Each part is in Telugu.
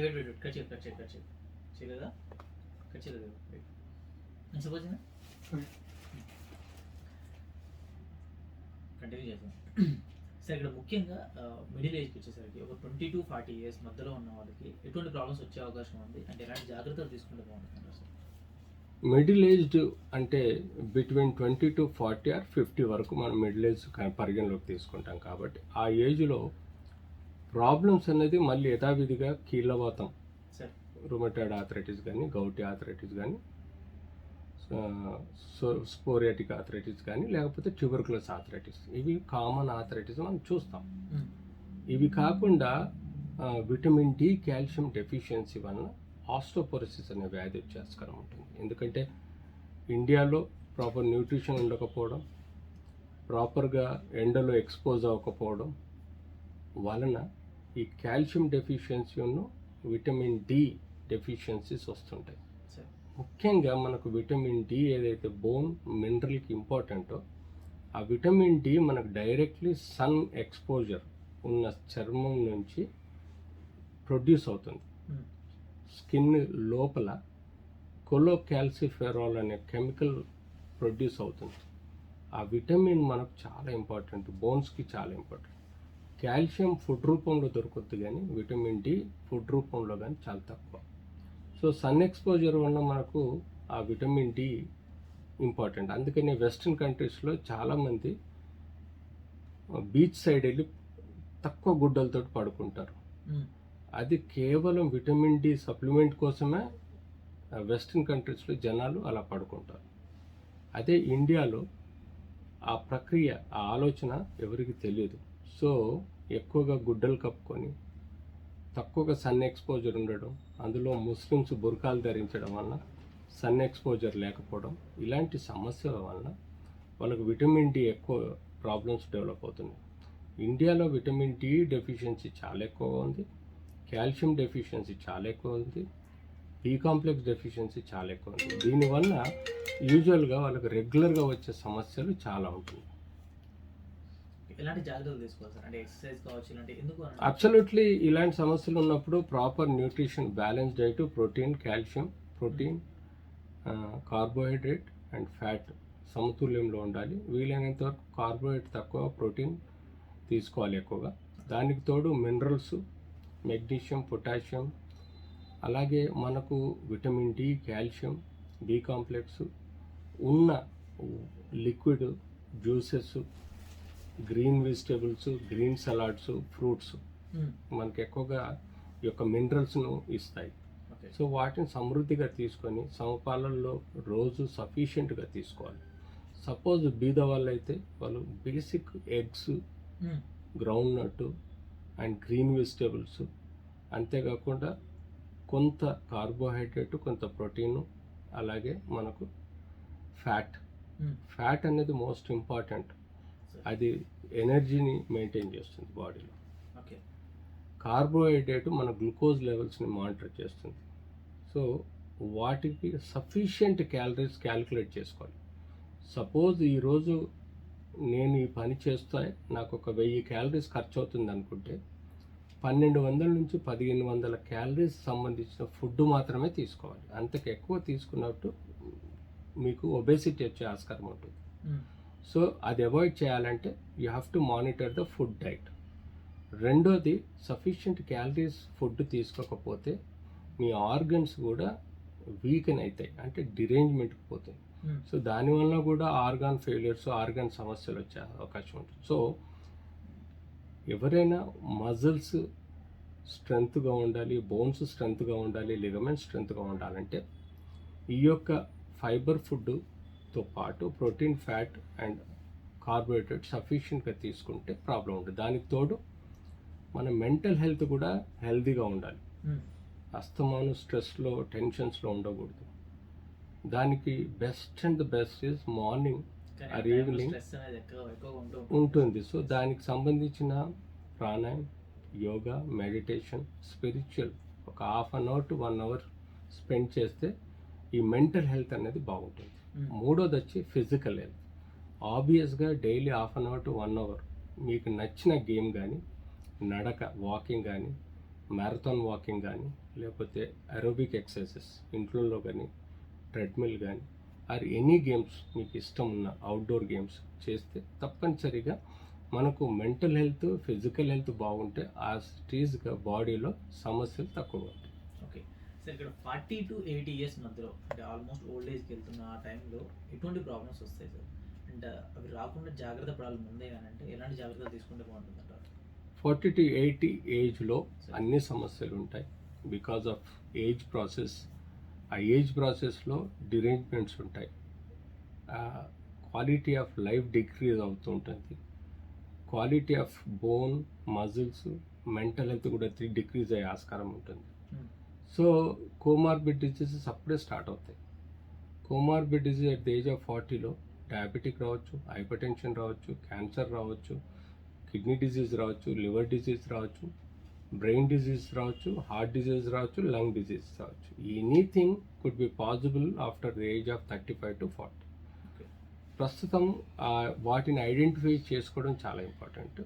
వెయిట్ వెయిట్ కట్ చేయలేదా? కట్ చేయలేదు. నేను చెప్పొచ్చిందా? కంటిన్యూ చేద్దాం. సార్ ఇక్కడ ముఖ్యంగా మిడిల్ ఏజ్కి వచ్చేసరికి ఒక 20 to 40 years మధ్యలో ఉన్న వాళ్ళకి ఎటువంటి ప్రాబ్లమ్స్ వచ్చే అవకాశం ఉంది, అంటే ఎలాంటి జాగ్రత్తలు తీసుకుంటే బాగుంటుంది సార్? మిడిల్ ఏజ్డ్ అంటే బిట్వీన్ 20 to 40 or 50 వరకు మనం మిడిల్ ఏజ్ పరిగణలోకి తీసుకుంటాం. కాబట్టి ఆ ఏజ్లో ప్రాబ్లమ్స్ అనేది మళ్ళీ యథావిధిగా కీళ్ళవాతం, రుమటాయిడ్ ఆర్థరైటిస్ కానీ, గౌటీ ఆర్థరైటిస్ కానీ, స్పోరియాటిక్ ఆర్థరైటిస్ కానీ, లేకపోతే ట్యూబర్కులస్ ఆర్థరైటిస్, ఇవి కామన్ ఆర్థరైటిస్ మనం చూస్తాం. ఇవి కాకుండా విటమిన్ డి, కాల్షియం డెఫిషియన్సీ వలన ఆస్టోపోరోసిస్ అనే వ్యాధి వచ్చే ఆస్కారం ఉంటుంది. ఎందుకంటే ఇండియాలో ప్రాపర్ న్యూట్రిషన్ ఉండకపోవడం, ప్రాపర్గా ఎండలో ఎక్స్పోజ్ అవ్వకపోవడం వలన ఈ కాల్షియం డెఫిషియన్సీ ఉన్న విటమిన్ డి డెఫిషియన్సీస్ వస్తుంటాయి. ముఖ్యంగా మనకు విటమిన్ డి ఏదైతే బోన్ మినరల్కి ఇంపార్టెంటో, ఆ విటమిన్ డి మనకు డైరెక్ట్లీ సన్ ఎక్స్పోజర్ ఉన్న చర్మం నుంచి ప్రొడ్యూస్ అవుతుంది. స్కిన్ లోపల కొలోకాల్సిఫెరాల్ అనే కెమికల్ ప్రొడ్యూస్ అవుతుంది. ఆ విటమిన్ మనకు చాలా ఇంపార్టెంట్, బోన్స్కి చాలా ఇంపార్టెంట్. కాల్షియం ఫుడ్ రూపంలో దొరుకుతుంది కానీ విటమిన్ డి ఫుడ్ రూపంలో కానీ చాలా తక్కువ. సో సన్ ఎక్స్పోజర్ వల్ల మనకు ఆ విటమిన్ డి ఇంపార్టెంట్. అందుకని వెస్ట్రన్ కంట్రీస్లో చాలామంది బీచ్ సైడ్ వెళ్ళి తక్కువ గుడ్డలతో పడుకుంటారు. అది కేవలం విటమిన్ డి సప్లిమెంట్ కోసమే వెస్ట్రన్ కంట్రీస్లో జనాలు అలా పడుకుంటారు. అదే ఇండియాలో ఆ ప్రక్రియ, ఆ ఆలోచన ఎవరికి తెలియదు. సో ఎక్కువగా గుడ్డలు కప్పుకొని తక్కువగా సన్ ఎక్స్పోజర్ ఉండడం, అందులో ముస్లిమ్స్ బుర్కాలు ధరించడం వలన సన్ ఎక్స్పోజర్ లేకపోవడం, ఇలాంటి సమస్యల వలన వాళ్ళకు విటమిన్ డి ఎక్కువ ప్రాబ్లమ్స్ డెవలప్ అవుతున్నాయి. ఇండియాలో విటమిన్ డి డెఫిషియన్సీ చాలా ఎక్కువగా ఉంది, కాల్షియం డెఫిషియన్సీ చాలా ఎక్కువ ఉంది, బి కాంప్లెక్స్ డెఫిషియన్సీ చాలా ఎక్కువ ఉంది. దీనివల్ల యూజువల్గా వాళ్ళకి రెగ్యులర్గా వచ్చే సమస్యలు చాలా ఉంటుంది. ఎలాంటి జాగ్రత్తలు తీసుకోవాలి సార్? అంటే ఎక్సర్సైజ్ కావచ్చు, ఇలాంటి ఎందుకు? అబ్సల్యూట్లీ ఇలాంటి సమస్యలు ఉన్నప్పుడు proper nutrition, balance diet, protein, calcium, protein, carbohydrate and fat సమతుల్యంలో ఉండాలి. వీలైనంత వరకు కార్బోహైడ్రేట్ తక్కువ, ప్రోటీన్ తీసుకోవాలి ఎక్కువగా. దానికి తోడు మినరల్స్, మెగ్నీషియం, పొటాషియం, అలాగే మనకు vitamin D, calcium, B complex ఉన్న liquid juices, green vegetables, green salads, fruits మనకి ఎక్కువగా ఈ యొక్క మినరల్స్ను ఇస్తాయి. సో వాటిని సమృద్ధిగా తీసుకొని సమపాలనలో రోజు సఫిషియెంట్గా తీసుకోవాలి. సపోజ్ బీద వాళ్ళు అయితే వాళ్ళు basic eggs, groundnut and green vegetables, అంతేకాకుండా కొంత కార్బోహైడ్రేట్, కొంత ప్రోటీను, అలాగే మనకు ఫ్యాట్ అనేది మోస్ట్ ఇంపార్టెంట్. అది ఎనర్జీని మెయింటైన్ చేస్తుంది బాడీలో. కార్బోహైడ్రేట్ మన గ్లూకోజ్ లెవెల్స్ని మానిటర్ చేస్తుంది. సో వాటికి సఫిషియెంట్ క్యాలరీస్ క్యాలిక్యులేట్ చేసుకోవాలి. సపోజ్ ఈరోజు నేను ఈ పని చేస్తే నాకు ఒక 1000 క్యాలరీస్ ఖర్చు అవుతుంది అనుకుంటే 1200 నుంచి 1500 క్యాలరీస్ సంబంధించిన ఫుడ్ మాత్రమే తీసుకోవాలి. అంతకు ఎక్కువ తీసుకున్నట్టు మీకు ఒబేసిటీ వచ్చే ఆస్కారం ఉంటుంది. సో అది అవాయిడ్ చేయాలంటే you have to monitor the food diet. రెండోది, సఫిషియెంట్ క్యాలరీస్ ఫుడ్ తీసుకోకపోతే మీ ఆర్గన్స్ కూడా వీకెన్ అవుతాయి, అంటే డిరేంజ్మెంట్కి పోతాయి. సో దానివల్ల కూడా ఆర్గాన్ ఫెయిలియర్స్, ఆర్గాన్ సమస్యలు వచ్చే అవకాశం ఉంటుంది. సో ఎవరైనా మజిల్స్ స్ట్రెంగ్త్గా ఉండాలి, బోన్స్ స్ట్రెంగ్త్గా ఉండాలి, లిగమెంట్స్ స్ట్రెంగ్త్గా ఉండాలంటే ఈ యొక్క ఫైబర్ ఫుడ్తో పాటు ప్రోటీన్, ఫ్యాట్ అండ్ కార్బోహైడ్రేట్ సఫిషియెంట్గా తీసుకుంటే ప్రాబ్లం ఉంటుంది. దానికి తోడు మన మెంటల్ హెల్త్ కూడా హెల్తీగా ఉండాలి. అస్తమాను స్ట్రెస్లో, టెన్షన్స్లో ఉండకూడదు. దానికి best and the best is morning or evening ఉంటుంది. సో దానికి సంబంధించిన ప్రాణాయామం, యోగా, మెడిటేషన్, స్పిరిచువల్ ఒక 1/2 అవర్ to 1 అవర్ స్పెండ్ చేస్తే ఈ మెంటల్ హెల్త్ అనేది బాగుంటుంది. మూడోది వచ్చి ఫిజికల్ హెల్త్. ఆబ్వియస్గా డైలీ 1/2 అవర్ to 1 అవర్ మీకు నచ్చిన గేమ్ కానీ, నడక, వాకింగ్ కానీ, మ్యారథాన్ వాకింగ్ కానీ లేకపోతే అరోబిక్ ఎక్సర్సైజెస్ ఇంట్లో కానీ ట్రెడ్మిల్ కానీ ఆర్ ఎనీ గేమ్స్ మీకు ఇష్టం ఉన్న అవుట్డోర్ గేమ్స్ చేస్తే తప్పనిసరిగా మనకు మెంటల్ హెల్త్ ఫిజికల్ హెల్త్ బాగుంటే ఆ స్టేజ్గా బాడీలో సమస్యలు తక్కువ ఉంటాయి. ఓకే సార్, ఇక్కడ 40 to 80 ఇయర్స్ మధ్యలో అంటే ఆల్మోస్ట్ ఓల్డ్ ఏజ్కి వెళ్తున్న ఆ టైంలో ఎటువంటి ప్రాబ్లమ్స్ వస్తాయి సార్? అండ్ అవి రాకుండా జాగ్రత్త పడాలి ముందే కానీ అంటే ఎలాంటి జాగ్రత్తలు తీసుకుంటే బాగుంటుంది అంటారు? 40 to 80 ఏజ్లో అన్ని సమస్యలు ఉంటాయి బికాజ్ ఆఫ్ ఏజ్ ప్రాసెస్. ఆ ఏజ్ ప్రాసెస్లో డిరేంజ్మెంట్స్ ఉంటాయి, క్వాలిటీ ఆఫ్ లైఫ్ డిక్రీజ్ అవుతూ ఉంటుంది, quality of bone muscles mental health కూడా డిక్రీజ్ అయ్యే ఆస్కారం ఉంటుంది. సో కోమార్బిడ్ డిసీజెస్ అప్పుడే స్టార్ట్ అవుతాయి. Comorbid disease at the age of 40లో డయాబెటిక్ రావచ్చు, హైపర్ టెన్షన్ రావచ్చు, క్యాన్సర్ రావచ్చు, కిడ్నీ డిసీజ్ రావచ్చు, లివర్ డిసీజ్ రావచ్చు, బ్రెయిన్ డిసీజ్ రావచ్చు, హార్ట్ డిసీజ్ రావచ్చు, లంగ్ డిసీజ్ రావచ్చు. Anything could be possible after the age of 35 to 40. ప్రస్తుతం వాటిని ఐడెంటిఫై చేసుకోవడం చాలా ఇంపార్టెంట్.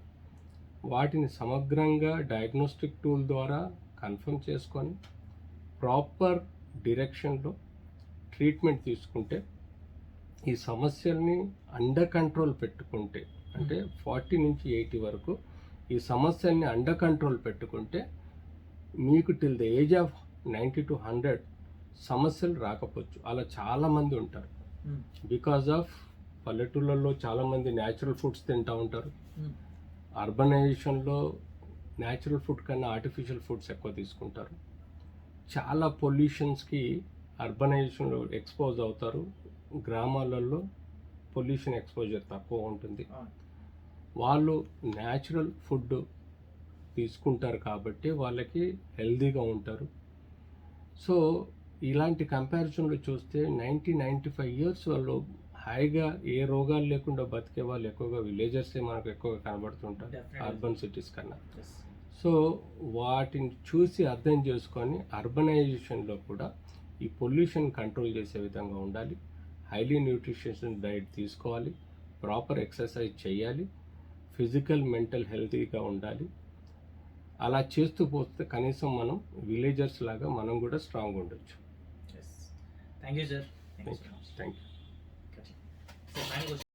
వాటిని సమగ్రంగా డయాగ్నోస్టిక్ టూల్ ద్వారా కన్ఫర్మ్ చేసుకొని ప్రాపర్ డైరెక్షన్లో ట్రీట్మెంట్ తీసుకుంటే ఈ సమస్యల్ని అండర్ కంట్రోల్ పెట్టుకుంటే అంటే 40 నుంచి 80 వరకు ఈ సమస్యల్ని అండర్ కంట్రోల్ పెట్టుకుంటే మీకు till the age of 90 to 100 సమస్యలు రాకపోవచ్చు. అలా చాలామంది ఉంటారు బికాజ్ ఆఫ్ పల్లెటూళ్ళల్లో చాలామంది న్యాచురల్ ఫుడ్స్ తింటూ ఉంటారు. అర్బనైజేషన్లో న్యాచురల్ ఫుడ్ కన్నా ఆర్టిఫిషియల్ ఫుడ్స్ ఎక్కువ తీసుకుంటారు. చాలా పొల్యూషన్స్కి అర్బనైజేషన్లో ఎక్స్పోజ్ అవుతారు. గ్రామాలలో పొల్యూషన్ ఎక్స్పోజర్ తక్కువ ఉంటుంది. వాళ్ళు న్యాచురల్ ఫుడ్ తీసుకుంటారు కాబట్టి వాళ్ళకి హెల్తీగా ఉంటారు. సో ఇలాంటి కంపారిజన్లో చూస్తే 90-95 ఇయర్స్ వాళ్ళు హాయిగా ఏ రోగాలు లేకుండా బతికే వాళ్ళు ఎక్కువగా విలేజర్సే మనకు ఎక్కువగా కనబడుతుంటారు అర్బన్ సిటీస్ కన్నా. సో వాటిని చూసి అర్థం చేసుకొని అర్బనైజేషన్లో కూడా ఈ పొల్యూషన్ కంట్రోల్ చేసే విధంగా ఉండాలి. హైలీ న్యూట్రిషియస్ డైట్ తీసుకోవాలి, ప్రాపర్ ఎక్సర్సైజ్ చేయాలి, ఫిజికల్ మెంటల్ హెల్తీగా ఉండాలి. అలా చేస్తూ పోతే కనీసం మనం విలేజర్స్ లాగా మనం కూడా స్ట్రాంగ్ ఉండొచ్చు. Thank you sir. Thank you.